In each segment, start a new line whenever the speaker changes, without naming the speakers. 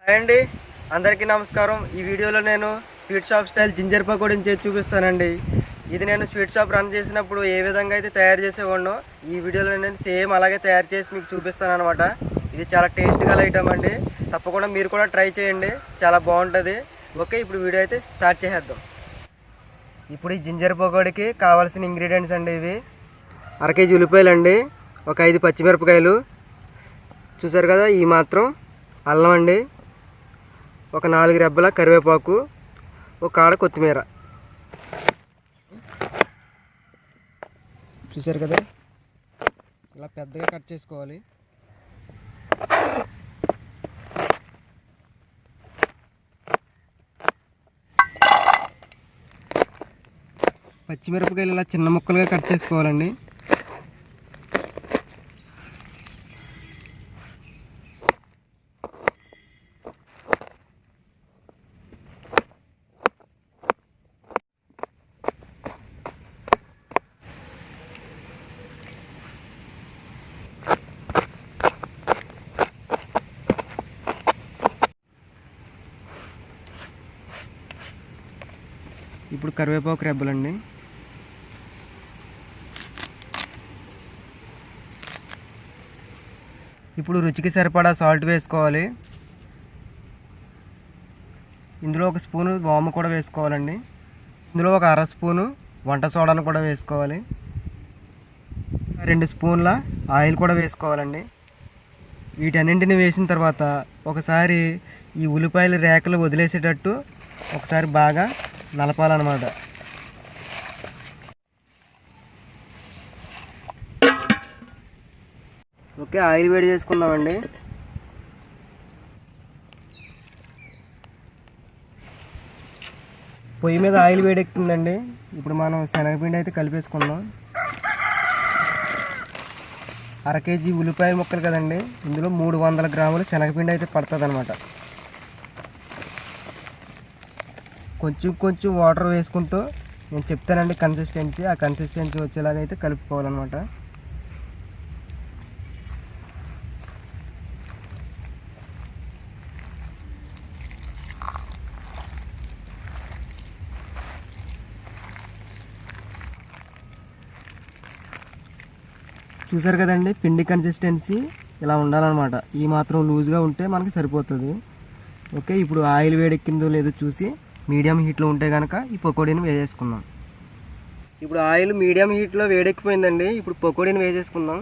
Hi అండి, అందరికీ నమస్కారం. ఈ వీడియోలో నేను స్వీట్ షాప్ స్టైల్ జింజర్ పకోడీని చేసి చూపిస్తానండి. ఇది నేను స్వీట్ షాప్ రన్ చేసినప్పుడు ఏ విధంగా అయితే తయారు చేసేవాడినో ఈ వీడియోలో నేను సేమ్ అలాగే తయారు చేసి మీకు చూపిస్తాను అనమాట. ఇది చాలా టేస్ట్ గల ఐటమ్ అండి. తప్పకుండా మీరు కూడా ట్రై చేయండి, చాలా బాగుంటుంది. ఓకే, ఇప్పుడు వీడియో అయితే స్టార్ట్ చేసేద్దాం. ఇప్పుడు ఈ జింజర్ పకోడీకి కావాల్సిన ఇంగ్రీడియంట్స్ అండి ఇవి: అర కేజీ ఉల్లిపాయలు అండి, ఒక 5 పచ్చిమిరపకాయలు, చూసారు కదా ఈ మాత్రం అల్లం అండి, ఒక 4 రెబ్బల కరివేపాకు, ఒక కాడ కొత్తిమీర. చూసారు కదా ఇలా పెద్దగా కట్ చేసుకోవాలి. పచ్చిమిరపకాయలు ఇలా చిన్న ముక్కలుగా కట్ చేసుకోవాలండి. ఇప్పుడు కరివేపాకు రెబ్బలండి, ఇప్పుడు రుచికి సరిపడా సాల్ట్ వేసుకోవాలి. ఇందులో 1 స్పూను వాము కూడా వేసుకోవాలండి. ఇందులో ఒక 1/2 స్పూను వంట సోడాను కూడా వేసుకోవాలి. 2 స్పూన్ల ఆయిల్ కూడా వేసుకోవాలండి. వీటన్నింటిని వేసిన తర్వాత ఒకసారి ఈ ఉల్లిపాయల రేఖలు వదిలేసేటట్టు ఒకసారి బాగా నలపాలన్నమాట. ఓకే, ఆయిల్ వేడి చేసుకుందామండి. పొయ్యి మీద ఆయిల్ వేడెక్కుతుందండి. ఇప్పుడు మనం శనగపిండి అయితే కలిపేసుకుందాం. 1/2 కేజీ ఉల్లిపాయ ముక్కలు కదండి, ఇందులో 300 గ్రాములు శనగపిండి అయితే పడుతుంది అనమాట. కొంచెం కొంచెం వాటర్ వేసుకుంటూ నేను చెప్తానండి కన్సిస్టెన్సీ, ఆ కన్సిస్టెన్సీ వచ్చేలాగా అయితే కలుపుకోవాలన్నమాట. చూసారు కదండి, పిండి కన్సిస్టెన్సీ ఇలా ఉండాలన్నమాట. ఈ మాత్రం లూజ్గా ఉంటే మనకి సరిపోతుంది. ఓకే, ఇప్పుడు ఆయిల్ వేడెక్కిందో లేదో చూసి మీడియం హీట్లో ఉంటే కనుక ఈ పకోడీని వేసేసుకుందాం. ఇప్పుడు ఆయిల్ మీడియం హీట్లో వేడెక్కిపోయిందండి. ఇప్పుడు పకోడీని వేసేసుకుందాం.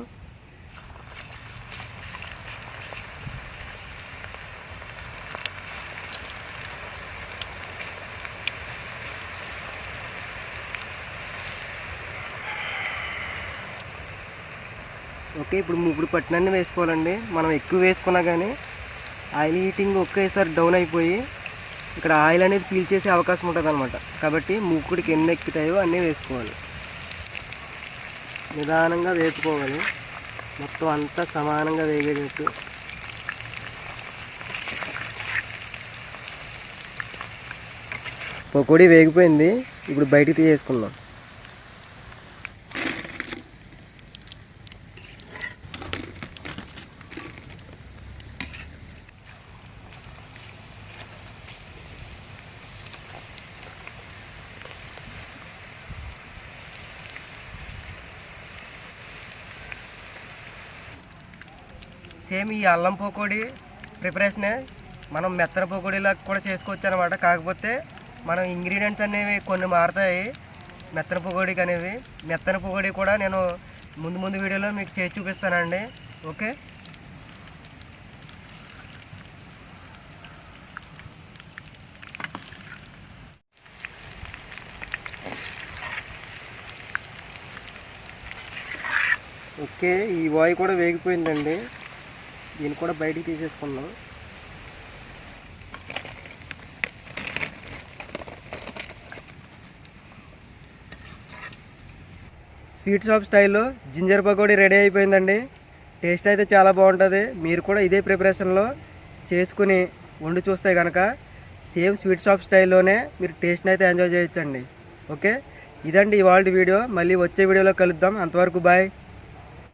ఓకే, ఇప్పుడు పట్టినన్ని వేసుకోవాలండి. మనం ఎక్కువ వేసుకున్నా కానీ ఆయిల్ హీటింగ్ ఒకేసారి డౌన్ అయిపోయి ఇక్కడ ఆయిల్ అనేది పీల్చేసే అవకాశం ఉంటుంది అనమాట. కాబట్టి మూకుడికి ఎన్ని ఎక్కుతాయో అన్నీ వేసుకోవాలి. నిదానంగా వేసుకోవాలి, మొత్తం అంతా సమానంగా వేగేటట్టు. పకోడీ వేగిపోయింది, ఇప్పుడు బయటికి తీసేసుకుందాం. సేమ్ ఈ అల్లం పకోడీ ప్రిపరేషనే మనం మెత్తన పకోడీలా కూడా చేసుకోవచ్చు అనమాట. కాకపోతే మనం ఇంగ్రీడియంట్స్ అనేవి కొన్ని మారుతాయి మెత్తన పకోడీకి అనేవి. మెత్తన పకోడీ కూడా నేను ముందు వీడియోలో మీకు చేసి చూపిస్తానండి. ఓకే, ఓకే ఈ వాయి కూడా వేగిపోయిందండి. దీన్ని కూడా బయటికి తీసేసుకుందాం. స్వీట్ షాప్ స్టైల్లో జింజర్ పకోడీ రెడీ అయిపోయిందండి. టేస్ట్ అయితే చాలా బాగుంటుంది. మీరు కూడా ఇదే ప్రిపరేషన్లో చేసుకుని వండి చూస్తే కనుక సేమ్ స్వీట్ షాప్ స్టైల్లోనే మీరు టేస్ట్ని అయితే ఎంజాయ్ చేయొచ్చండి. ఓకే, ఇదండి ఇవాళ వీడియో. మళ్ళీ వచ్చే వీడియోలో కలుద్దాం. అంతవరకు బాయ్.